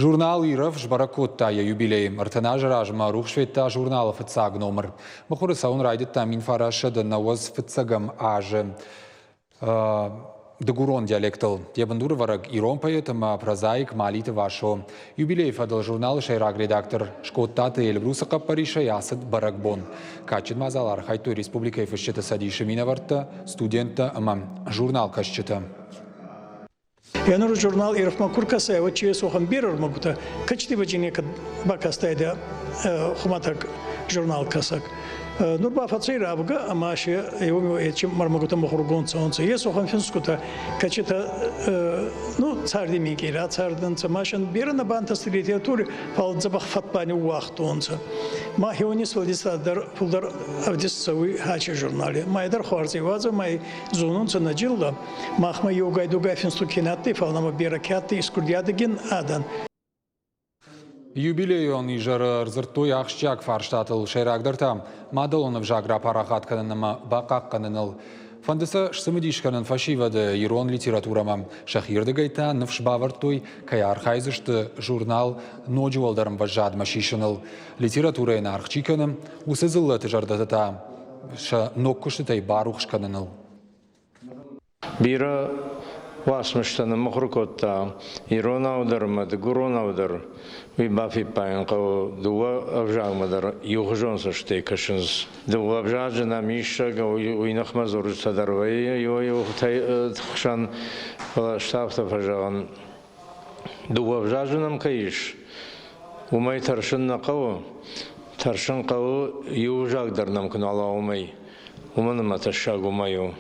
Журнал Иров жбаракотта я юбилей. Артана жаражма рухшветта журнала фацаг номер. Махуры саун райдетта минфараша да навоз фацагам аже. Дегурон диалектал. Ебандур вараг ирон поэтама прозаик малита вашо. Юбилей фадал журнал шайраг редактор шкоттата Эльбруса Капариша ясад барагбон. Качет мазалар хайтой республика фащета садиша минаварта студента амам журнал кашчета. Янур журнал Ирфма Куркаса, вот через охам бирор могута, качти ваджине кад бакастайда хуматак журнал касак. Нурба фацей рабга, амаши его эти мармагута мохургон цонца. Есть охам финскута, качета ну царди микера, цардан цамашан бирна бантас литературы фалдзабах фатпани уахтонца. Махионис владисадар фулдар авдисцави хачи журнале. Майдар хварзи ваза май зонунца нажилла. Махма йогай дугай финстукинатты фалнама биракятты искурдиадыгин адан. Юбилей он и жар рзыртой ахшчак фарштатыл шайрагдартам. Мадалонов жагра парахат кананама бакак кананал. Фандыса шсымыдиш канан фашивады ирон литературамам. Шахирды гайта навшбавартой кай архайзышты журнал ноджуалдарым важад машишыныл. Литература на архчиканым усызылы тыжардатата. Ша ноккушытай барухш кананыл. Бира Вашмыштаны мохрукотта, ирона удармады, гурона удар. Ви бафи паянка дуа авжагмадар юхжонса штекашынс. Дуа авжажына мишага уйнахмазор садарвай, юхтай тхшан штафта фажаган. Дуа авжажынам каиш. Умай таршынна кау, таршын кау юхжагдарнам кнала умай. Уманама ташагу маю.